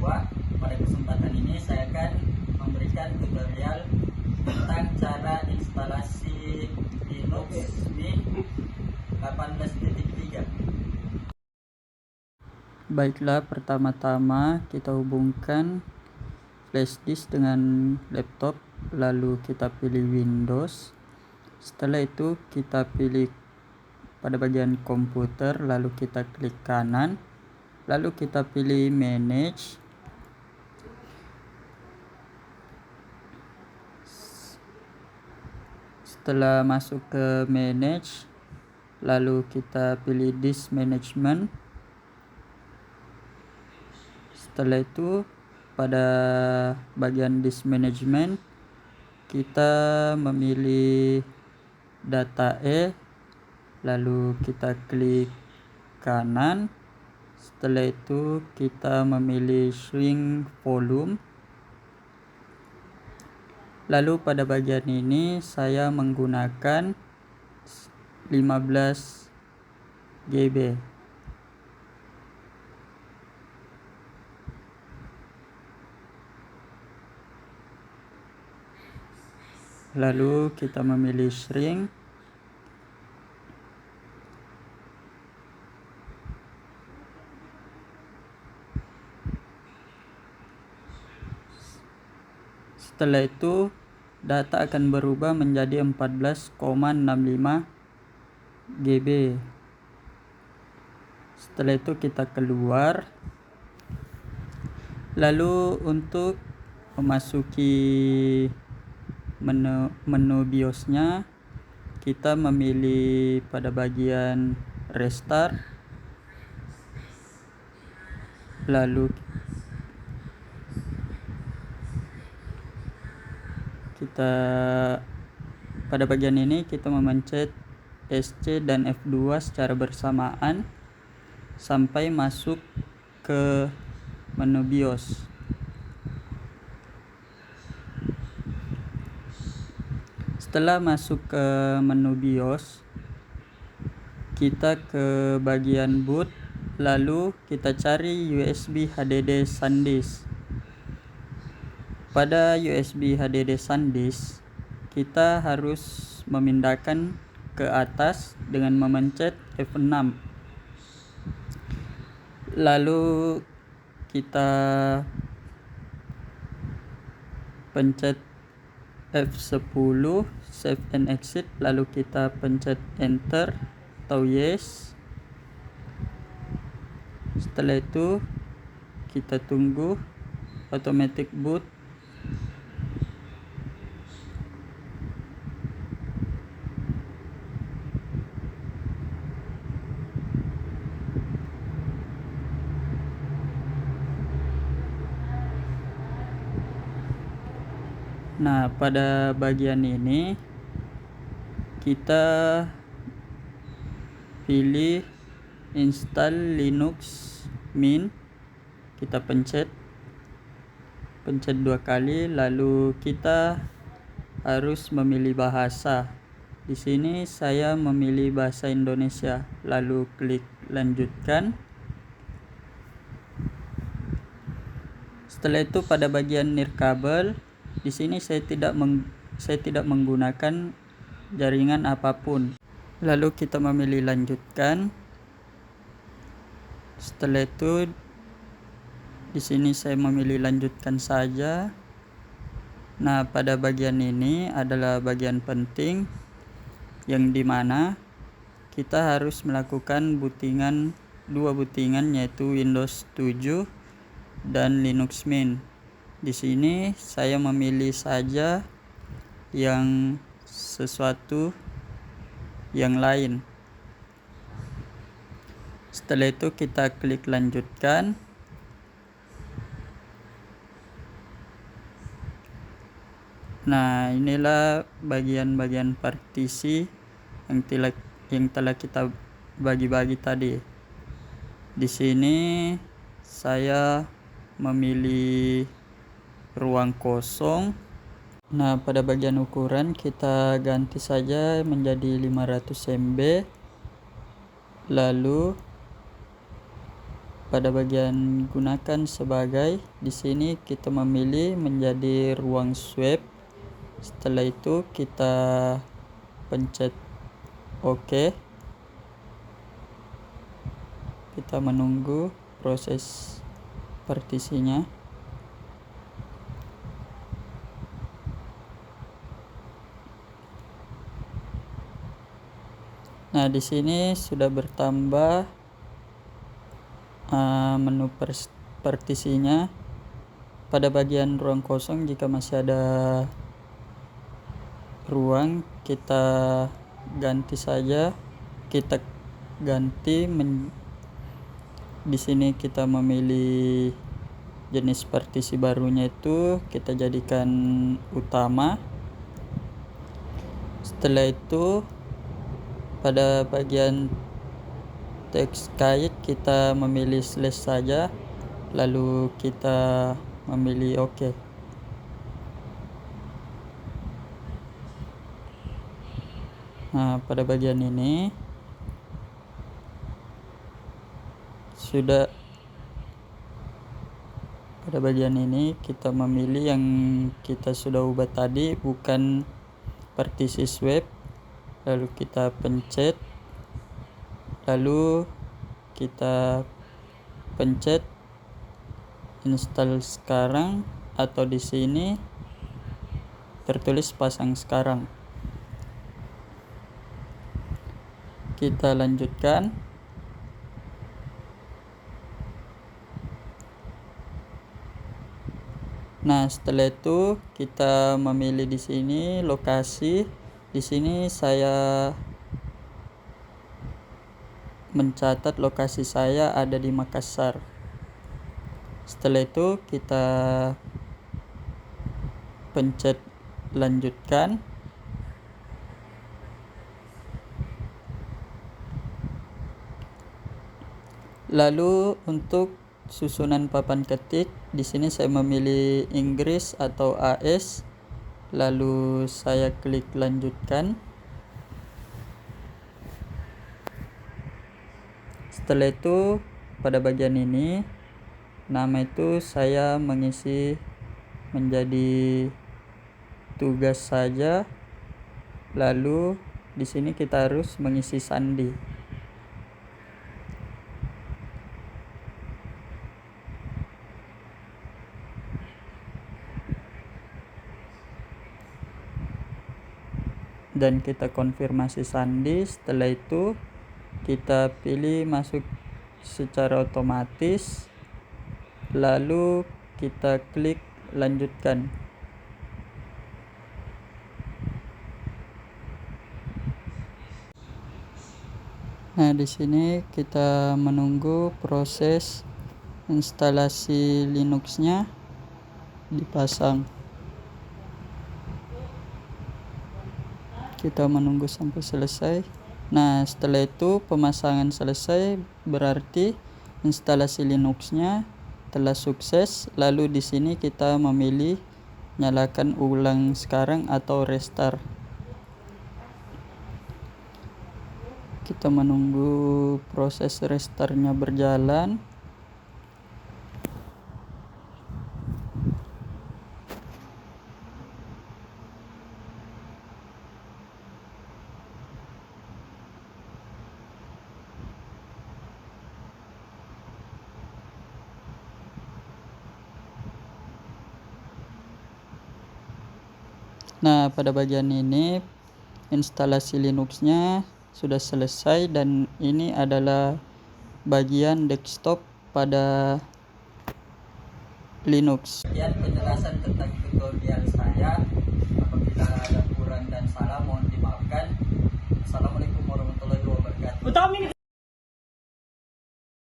bahwa pada kesempatan ini saya akan memberikan tutorial tentang cara instalasi Linux Mint 18.3. Baiklah, pertama-tama kita hubungkan flash disk dengan laptop, lalu kita pilih Windows. Setelah itu kita pilih pada bagian komputer, lalu kita klik kanan, lalu kita pilih manage. Setelah masuk ke manage, lalu kita pilih disk management. Setelah itu pada bagian disk management kita memilih data E, lalu kita klik kanan. Setelah itu kita memilih shrink volume. Lalu pada bagian ini saya menggunakan 15 GB. Lalu kita memilih shrink. Setelah itu data akan berubah menjadi 14,65 GB. Setelah itu kita keluar. Lalu untuk memasuki menu BIOS-nya, kita memilih pada bagian restart. Lalu kita pada bagian ini kita memencet SC dan F2 secara bersamaan sampai masuk ke menu BIOS. Setelah masuk ke menu BIOS, kita ke bagian boot, lalu kita cari USB HDD SanDisk. Pada USB HDD SanDisk, kita harus memindahkan ke atas dengan memencet F6. Lalu kita pencet F10 save and exit, lalu kita pencet enter atau yes. Setelah itu kita tunggu automatic boot. Nah, pada bagian ini kita pilih install Linux Mint. Kita pencet 2 kali, lalu kita harus memilih bahasa. Di sini saya memilih bahasa Indonesia, lalu klik lanjutkan. Setelah itu pada bagian nirkabel, di sini saya tidak menggunakan jaringan apapun. Lalu kita memilih lanjutkan. Setelah itu di sini saya memilih lanjutkan saja. Nah, pada bagian ini adalah bagian penting yang dimana kita harus melakukan dua bootingan, yaitu Windows 7 dan Linux Mint. Di sini saya memilih saja yang sesuatu yang lain. Setelah itu kita klik lanjutkan. Nah, inilah bagian-bagian partisi yang telah kita bagi-bagi tadi. Di sini saya memilih ruang kosong. Nah, pada bagian ukuran kita ganti saja menjadi 500 MB. Lalu pada bagian gunakan sebagai, di sini kita memilih menjadi ruang swipe. Setelah itu kita pencet OK. Kita menunggu proses partisinya. Nah, di sini sudah bertambah menu partisinya. Pada bagian ruang kosong, jika masih ada ruang, kita ganti saja. Kita ganti di sini kita memilih jenis partisi barunya, itu kita jadikan utama. Setelah itu pada bagian teks kait kita memilih slash saja, lalu kita memilih OK. Nah, pada bagian ini kita memilih yang kita sudah ubah tadi, bukan partisi swipe. Lalu kita pencet, lalu kita pencet install sekarang, atau di sini tertulis pasang sekarang. Kita lanjutkan. Nah, setelah itu kita memilih di sini lokasi. Di sini saya mencatat lokasi saya ada di Makassar. Setelah itu kita pencet lanjutkan. Lalu untuk susunan papan ketik, di sini saya memilih Inggris atau AS. Lalu saya klik lanjutkan. Setelah itu pada bagian ini nama itu saya mengisi menjadi tugas saja. Lalu di sini kita harus mengisi sandi. Dan kita konfirmasi sandi. Setelah itu kita pilih masuk secara otomatis, lalu kita klik lanjutkan. Nah, di sini kita menunggu proses instalasi Linux-nya dipasang. Kita menunggu sampai selesai. Nah, setelah itu pemasangan selesai, berarti instalasi Linux-nya telah sukses. Lalu di sini kita memilih nyalakan ulang sekarang atau restart. Kita menunggu proses restartnya berjalan. Nah, pada bagian ini instalasi Linux-nya sudah selesai, dan ini adalah bagian desktop pada Linux. Sekian penjelasan tentang tutorial saya. Apabila ada kurang dan salah mohon dimaafkan. Assalamualaikum warahmatullahi wabarakatuh.